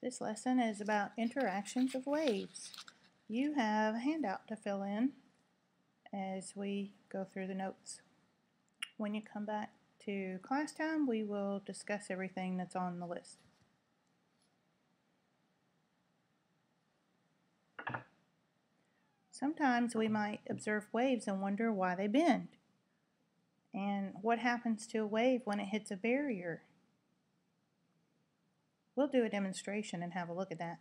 This lesson is about interactions of waves. You have a handout to fill in as we go through the notes. When you come back to class time, we will discuss everything that's on the list. Sometimes we might observe waves and wonder why they bend. And what happens to a wave when it hits a barrier? We'll do a demonstration and have a look at that.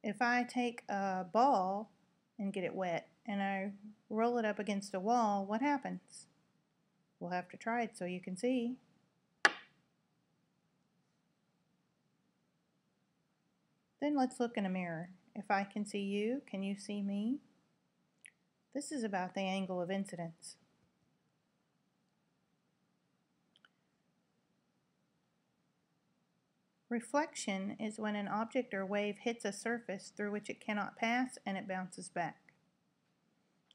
If I take a ball and get it wet and I roll it up against a wall, what happens? We'll have to try it so you can see. Then let's look in a mirror. If I can see you, can you see me? This is about the angle of incidence. Reflection is when an object or wave hits a surface through which it cannot pass and it bounces back.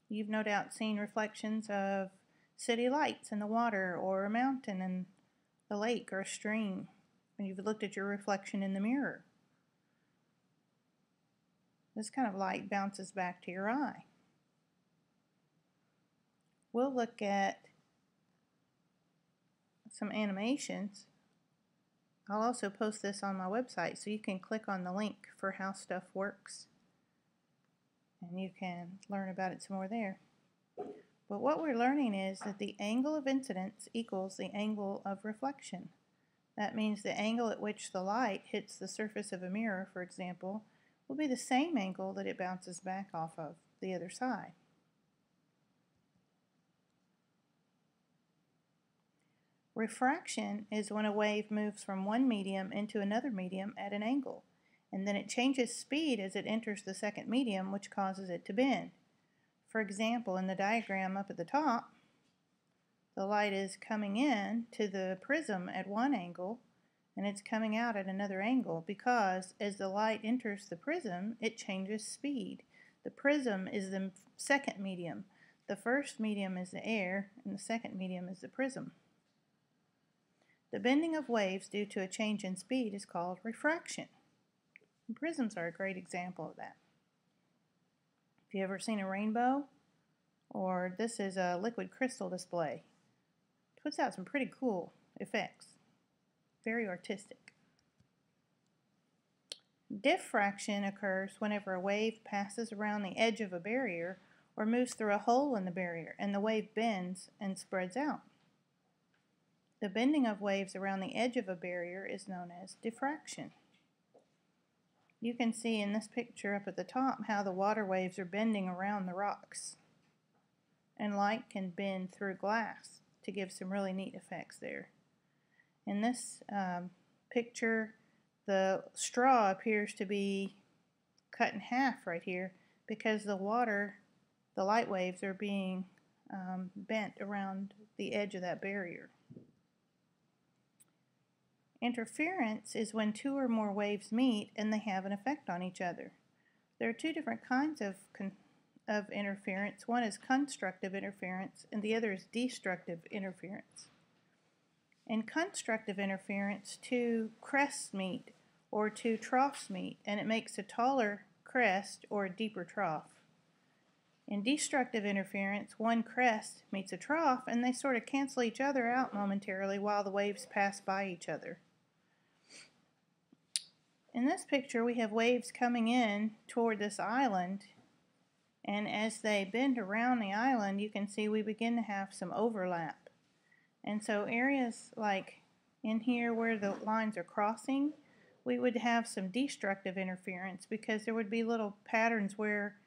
You've no doubt seen reflections of city lights in the water or a mountain in the lake or a stream when you've looked at your reflection in the mirror. This kind of light bounces back to your eye. We'll look at some animations. I'll also post this on my website so you can click on the link for how stuff works and you can learn about it some more there. But what we're learning is that the angle of incidence equals the angle of reflection. That means the angle at which the light hits the surface of a mirror, for example, will be the same angle that it bounces back off of the other side. Refraction is when a wave moves from one medium into another medium at an angle, and then it changes speed as it enters the second medium, which causes it to bend. For example, in the diagram up at the top, the light is coming in to the prism at one angle, and it's coming out at another angle because as the light enters the prism, it changes speed. The prism is the second medium. The first medium is the air, and the second medium is the prism. The bending of waves due to a change in speed is called refraction. And prisms are a great example of that. Have you ever seen a rainbow? Or this is a liquid crystal display. It puts out some pretty cool effects. Very artistic. Diffraction occurs whenever a wave passes around the edge of a barrier or moves through a hole in the barrier and the wave bends and spreads out. The bending of waves around the edge of a barrier is known as diffraction. You can see in this picture up at the top how the water waves are bending around the rocks. And light can bend through glass to give some really neat effects there. In this picture, the straw appears to be cut in half right here because the light waves are being bent around the edge of that barrier. Interference is when two or more waves meet and they have an effect on each other. There are two different kinds of interference. One is constructive interference and the other is destructive interference. In constructive interference, two crests meet or two troughs meet and it makes a taller crest or a deeper trough. In destructive interference, one crest meets a trough and they sort of cancel each other out momentarily while the waves pass by each other. In this picture, we have waves coming in toward this island, and as they bend around the island, you can see we begin to have some overlap. And so areas like in here where the lines are crossing, we would have some destructive interference because there would be little patterns where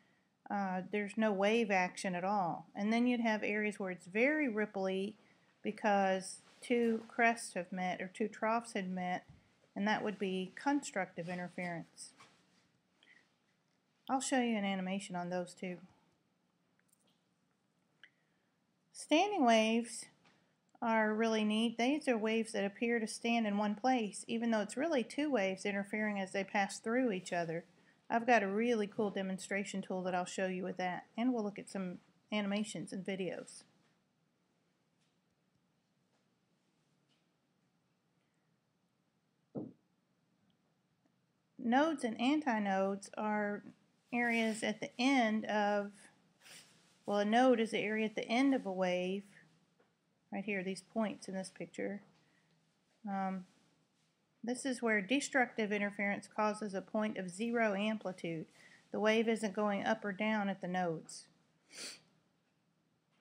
there's no wave action at all. And then you'd have areas where it's very ripply because two crests have met or two troughs had met, and that would be constructive interference. I'll show you an animation on those two. Standing waves are really neat. These are waves that appear to stand in one place, even though it's really two waves interfering as they pass through each other. I've got a really cool demonstration tool that I'll show you with that, and we'll look at some animations and videos. Nodes and antinodes are areas at the end of, well, a node is the area at the end of a wave. Right here, these points in this picture. This is where destructive interference causes a point of zero amplitude. The wave isn't going up or down at the nodes.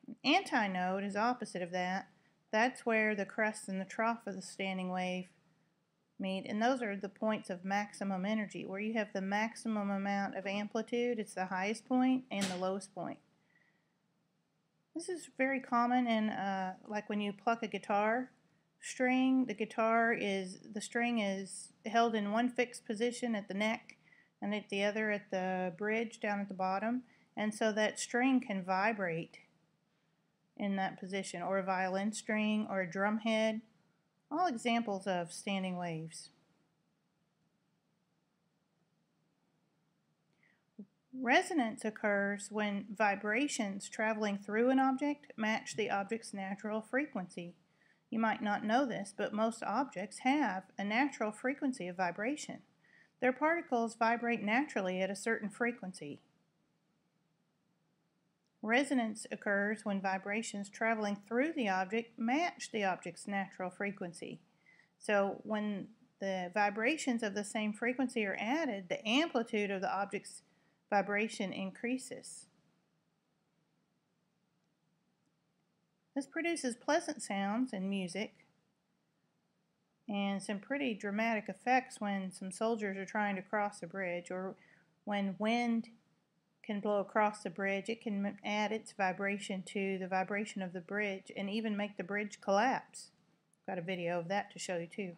An antinode is opposite of that. That's where the crest and the trough of the standing wave meet, and those are the points of maximum energy, where you have the maximum amount of amplitude. It's the highest point and the lowest point. This is very common in like when you pluck a guitar string. The string is held in one fixed position at the neck and at the other at the bridge down at the bottom, and so that string can vibrate in that position, or a violin string or a drum head. All examples of standing waves. Resonance occurs when vibrations traveling through an object match the object's natural frequency. You might not know this, but most objects have a natural frequency of vibration. Their particles vibrate naturally at a certain frequency. Resonance occurs when vibrations traveling through the object match the object's natural frequency. So when the vibrations of the same frequency are added, the amplitude of the object's vibration increases. This produces pleasant sounds and music and some pretty dramatic effects when some soldiers are trying to cross a bridge, or when wind can blow across the bridge. It can add its vibration to the vibration of the bridge and even make the bridge collapse. Got a video of that to show you too.